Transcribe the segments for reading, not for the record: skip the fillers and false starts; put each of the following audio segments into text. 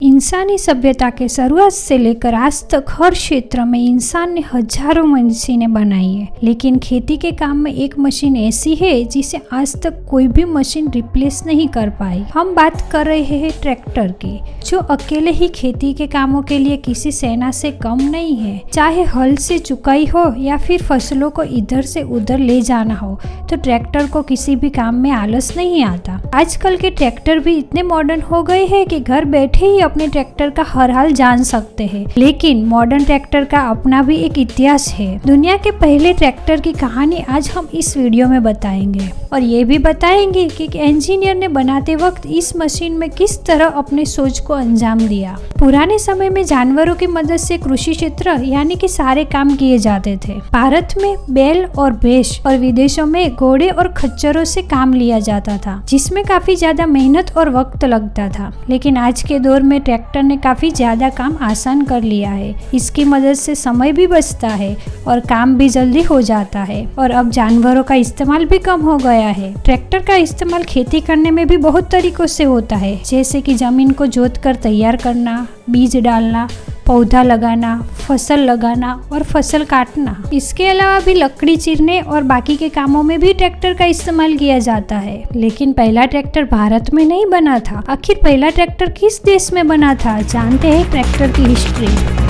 इंसानी सभ्यता के शुरुआत से लेकर आज तक हर क्षेत्र में इंसान ने हजारों मशीनें बनाई है, लेकिन खेती के काम में एक मशीन ऐसी है जिसे आज तक कोई भी मशीन रिप्लेस नहीं कर पाई। हम बात कर रहे हैं ट्रैक्टर की, जो अकेले ही खेती के कामों के लिए किसी सेना से कम नहीं है। चाहे हल से चुकाई हो या फिर फसलों को इधर से उधर ले जाना हो, तो ट्रैक्टर को किसी भी काम में आलस नहीं आता। आजकल के ट्रैक्टर भी इतने मॉडर्न हो गए हैं कि घर बैठे ही अपने ट्रैक्टर का हर हाल जान सकते हैं। लेकिन मॉडर्न ट्रैक्टर का अपना भी एक इतिहास है। दुनिया के पहले ट्रैक्टर की कहानी आज हम इस वीडियो में बताएंगे और ये भी बताएंगे कि इंजीनियर ने बनाते वक्त इस मशीन में किस तरह अपने सोच को अंजाम दिया। पुराने समय में जानवरों की मदद से कृषि क्षेत्र यानी कि सारे काम किए जाते थे। भारत में बैल और भैंस और विदेशों में घोड़े और खच्चरों से काम लिया जाता था, जिसमें काफी ज्यादा मेहनत और वक्त लगता था। लेकिन आज के दौर में ट्रैक्टर ने काफी ज्यादा काम आसान कर लिया है। इसकी मदद से समय भी बचता है और काम भी जल्दी हो जाता है और अब जानवरों का इस्तेमाल भी कम हो गया है। ट्रैक्टर का इस्तेमाल खेती करने में भी बहुत तरीकों से होता है, जैसे कि जमीन को जोतकर तैयार करना, बीज डालना, पौधा लगाना, फसल लगाना और फसल काटना। इसके अलावा भी लकड़ी चीरने और बाकी के कामों में भी ट्रैक्टर का इस्तेमाल किया जाता है। लेकिन पहला ट्रैक्टर भारत में नहीं बना था। आखिर पहला ट्रैक्टर किस देश में बना था? जानते हैं ट्रैक्टर की हिस्ट्री।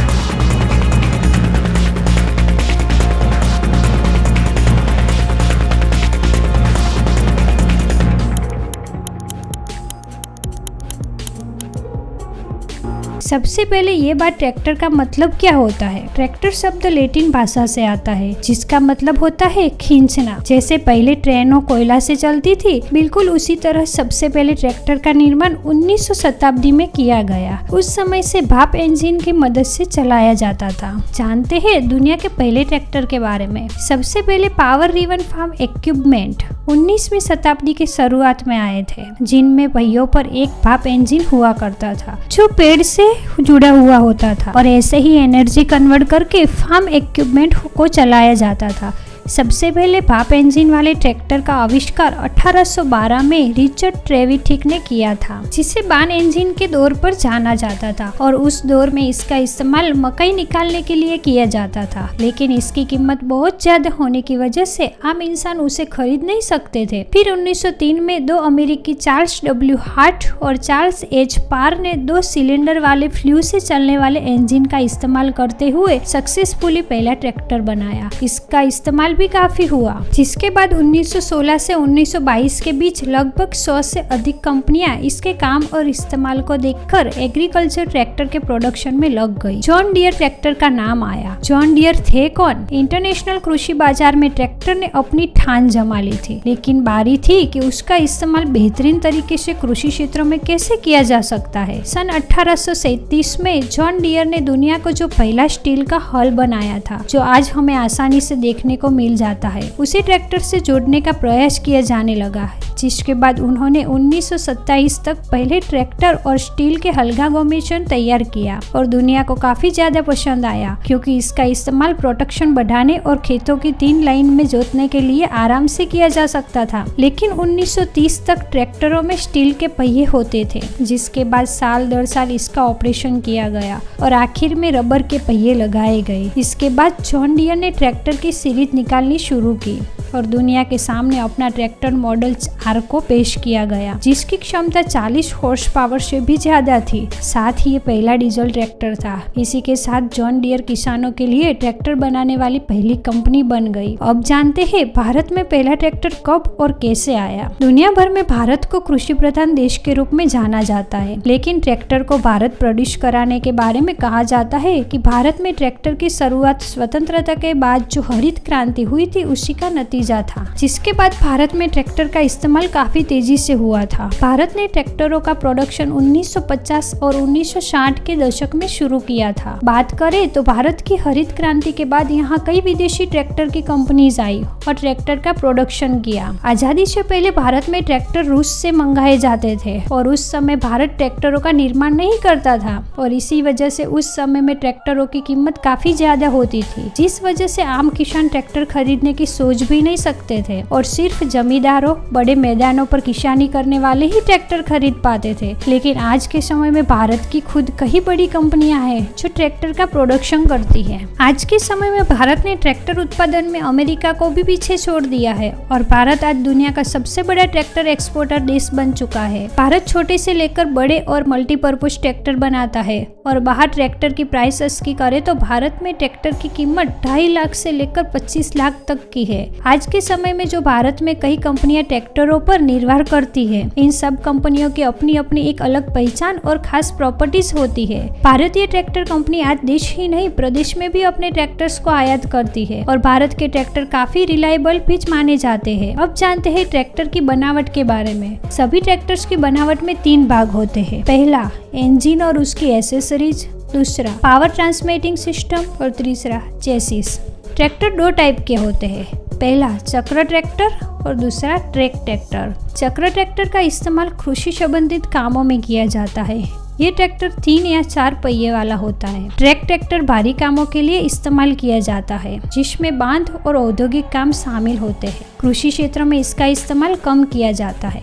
सबसे पहले ये बात, ट्रैक्टर का मतलब क्या होता है। ट्रैक्टर शब्द लैटिन भाषा से आता है, जिसका मतलब होता है खींचना। जैसे पहले ट्रेनों कोयला से चलती थी, बिल्कुल उसी तरह सबसे पहले ट्रैक्टर का निर्माण 19वीं शताब्दी में किया गया। उस समय से भाप इंजन की मदद से चलाया जाता था। जानते हैं दुनिया के पहले ट्रैक्टर के बारे में। सबसे पहले पावर ड्रिवन फार्म इक्विपमेंट 19वीं शताब्दी के शुरुआत में आए थे, जिनमें पहियों पर एक भाप इंजन हुआ करता था जो पेड़ से जुड़ा हुआ होता था और ऐसे ही एनर्जी कन्वर्ट करके फार्म इक्विपमेंट को चलाया जाता था। सबसे पहले भाप इंजन वाले ट्रैक्टर का आविष्कार 1812 में रिचर्ड ट्रेविथिक ने किया था, जिसे बान इंजन के दौर पर जाना जाता था और उस दौर में इसका इस्तेमाल मकई निकालने के लिए किया जाता था। लेकिन इसकी कीमत बहुत ज्यादा होने की वजह से आम इंसान उसे खरीद नहीं सकते थे। फिर 1903 में दो अमेरिकी चार्ल्स डब्ल्यू हार्ट और चार्ल्स एच पार ने 2 सिलेंडर वाले फ्लू से चलने वाले इंजन का इस्तेमाल करते हुए सक्सेसफुली पहला ट्रैक्टर बनाया। इसका इस्तेमाल भी काफी हुआ, जिसके बाद 1916 से 1922 के बीच लगभग 100 से अधिक कंपनियां इसके काम और इस्तेमाल को देखकर एग्रीकल्चर ट्रैक्टर के प्रोडक्शन में लग गई। जॉन डियर ट्रैक्टर का नाम आया। जॉन डियर थे कौन? इंटरनेशनल कृषि बाजार में ट्रैक्टर ने अपनी ठान जमा ली थी, लेकिन बारी थी कि उसका इस्तेमाल बेहतरीन तरीके से कृषि क्षेत्रों में कैसे किया जा सकता है। सन 1837 में जॉन डियर ने दुनिया को जो पहला स्टील का हल बनाया था, जो आज हमें आसानी से देखने को मिल जाता है, उसे ट्रैक्टर से जोड़ने का प्रयास किया जाने लगा, जिसके बाद उन्होंने 1927 तक पहले ट्रैक्टर और स्टील के हल्गागोमेशन तैयार किया और दुनिया को काफी ज्यादा पसंद आया, क्योंकि इसका इस्तेमाल प्रोडक्शन बढ़ाने और खेतों की 3 लाइन में जोतने के लिए आराम से किया जा सकता था। लेकिन 1930 तक ट्रैक्टरों में स्टील के पहिए होते थे, जिसके बाद साल दर साल इसका ऑपरेशन किया गया और आखिर में रबर के पहिए लगाए गए। इसके बाद जॉन डियर ने ट्रैक्टर की सीरीज निकालनी शुरू की और दुनिया के सामने अपना ट्रैक्टर मॉडल आर को पेश किया गया, जिसकी क्षमता 40 हॉर्स पावर से भी ज्यादा थी। साथ ही ये पहला डीजल ट्रैक्टर था। इसी के साथ जॉन डियर किसानों के लिए ट्रैक्टर बनाने वाली पहली कंपनी बन गई। अब जानते हैं भारत में पहला ट्रैक्टर कब और कैसे आया। दुनिया भर में भारत को कृषि प्रधान देश के रूप में जाना जाता है, लेकिन ट्रैक्टर को भारत प्रोड्यूस कराने के बारे में कहा जाता है कि भारत में ट्रैक्टर की शुरुआत स्वतंत्रता के बाद जो हरित क्रांति हुई थी, उसी का नतीजा था, जिसके बाद भारत में ट्रैक्टर का इस्तेमाल काफी तेजी से हुआ था। भारत ने ट्रैक्टरों का प्रोडक्शन 1950 और 1960 के दशक में शुरू किया था। बात करें तो भारत की हरित क्रांति के बाद यहाँ कई विदेशी ट्रैक्टर की कंपनीज आई और ट्रैक्टर का प्रोडक्शन किया। आजादी से पहले भारत में ट्रैक्टर रूस से मंगाए जाते थे और उस समय भारत ट्रैक्टरों का निर्माण नहीं करता था और इसी वजह से उस समय में ट्रैक्टरों की कीमत काफी ज्यादा होती थी, जिस वजह से आम किसान ट्रैक्टर खरीदने की सोच भी नहीं सकते थे और सिर्फ जमींदारों, बड़े मैदानों पर किसानी करने वाले ही ट्रैक्टर खरीद पाते थे। लेकिन आज के समय में भारत की खुद कई बड़ी कंपनियां हैं जो ट्रैक्टर का प्रोडक्शन करती है। आज के समय में भारत ने ट्रैक्टर उत्पादन में अमेरिका को भी पीछे छोड़ दिया है और भारत आज दुनिया का सबसे बड़ा ट्रैक्टर एक्सपोर्टर देश बन चुका है। भारत छोटे से लेकर बड़े और मल्टीपर्पज ट्रैक्टर बनाता है और बाहर ट्रैक्टर की प्राइस की करे तो भारत में ट्रैक्टर की कीमत 2.5 लाख से लेकर 25 लाख तक की है। आज के समय में जो भारत में कई कंपनियां ट्रैक्टरों पर निर्भर करती है, इन सब कंपनियों की अपनी अपनी एक अलग पहचान और खास प्रॉपर्टीज होती है। भारतीय ट्रैक्टर कंपनी आज देश ही नहीं प्रदेश में भी अपने ट्रैक्टर्स को आयात करती है और भारत के ट्रैक्टर काफी रिलायबल भी माने जाते हैं। अब जानते हैं ट्रैक्टर की बनावट के बारे में। सभी ट्रैक्टर्स की बनावट में 3 भाग होते हैं। पहला इंजन और उसकी एसेसरीज, दूसरा पावर ट्रांसमिटिंग सिस्टम और तीसरा चेसिस। ट्रैक्टर 2 टाइप के होते हैं। पहला चक्र ट्रैक्टर और दूसरा ट्रैक ट्रैक्टर। चक्र ट्रैक्टर का इस्तेमाल कृषि संबंधित कामों में किया जाता है। ये ट्रैक्टर 3 या 4 पहिए वाला होता है। ट्रैक ट्रैक्टर भारी कामों के लिए इस्तेमाल किया जाता है, जिसमें बांध और औद्योगिक काम शामिल होते हैं। कृषि क्षेत्र में इसका इस्तेमाल कम किया जाता है।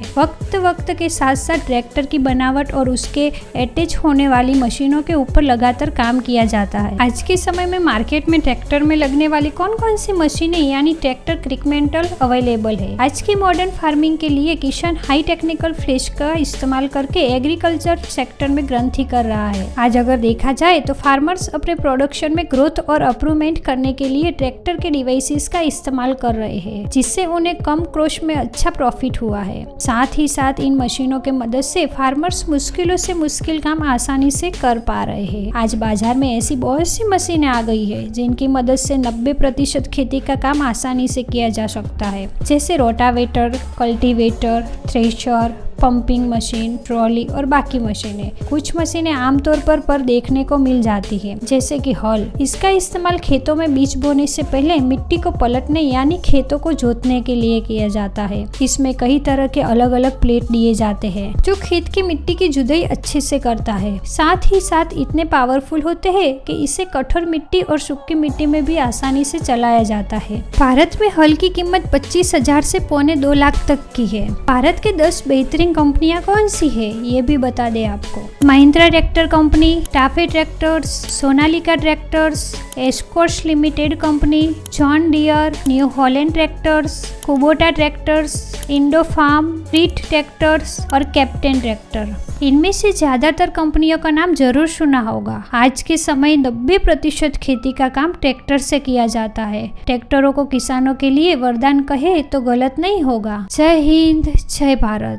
वक्त के साथ साथ ट्रैक्टर की बनावट और उसके अटैच होने वाली मशीनों के ऊपर लगातार काम किया जाता है। आज के समय में मार्केट में ट्रैक्टर में लगने वाली कौन कौन सी मशीनें यानी ट्रैक्टर इक्विपमेंट अवेलेबल है। आज की मॉडर्न फार्मिंग के लिए किसान हाई टेक्निकल फ्रेश का इस्तेमाल करके एग्रीकल्चर सेक्टर में ग्रंथि कर रहा है। आज अगर देखा जाए तो फार्मर्स अपने प्रोडक्शन में ग्रोथ और अप्रूवमेंट करने के लिए ट्रैक्टर के डिवाइसेस का इस्तेमाल कर रहे हैं, जिससे उन्हें कम कॉस्ट में अच्छा प्रॉफिट हुआ है। साथ ही साथ इन मशीनों के मदद से फार्मर्स मुश्किलों से मुश्किल काम आसानी से कर पा रहे हैं। आज बाजार में ऐसी बहुत सी मशीनें आ गई है जिनकी मदद से 90% खेती का काम आसानी से किया जा सकता है, जैसे rotavator, cultivator, thresher, pumping machine, trolley और बाकी मशीनें। कुछ मशीनें आमतौर पर देखने को मिल जाती है, जैसे कि हॉल। इसका इस्तेमाल खेतों में बीज बोने से पहले मिट्टी को पलटने यानी खेतों को जोतने के लिए किया जाता है। इसमें कई तरह के अलग अलग प्लेट दिए जाते हैं जो खेत की मिट्टी की जुदाई अच्छे से करता है। साथ ही साथ इतने पावरफुल होते हैं कि इसे कठोर मिट्टी और सूखी मिट्टी में भी आसानी से चलाया जाता है। भारत में हल की कीमत 25,000 से 2.25 लाख तक की है। भारत के 10 बेहतरीन कंपनियां कौन सी है ये भी बता दे आपको। Mahindra tractor company, TAFE tractors, Sonalika tractors, Escorts limited company, John Deere, New Holland tractors, Kubota tractors, Indo Farm, रीट ट्रैक्टर्स और कैप्टन ट्रैक्टर। इनमें से ज्यादातर कंपनियों का नाम जरूर सुना होगा। आज के समय 90% खेती का काम ट्रैक्टर से किया जाता है। ट्रैक्टरों को किसानों के लिए वरदान कहे तो गलत नहीं होगा। जय हिंद, जय भारत।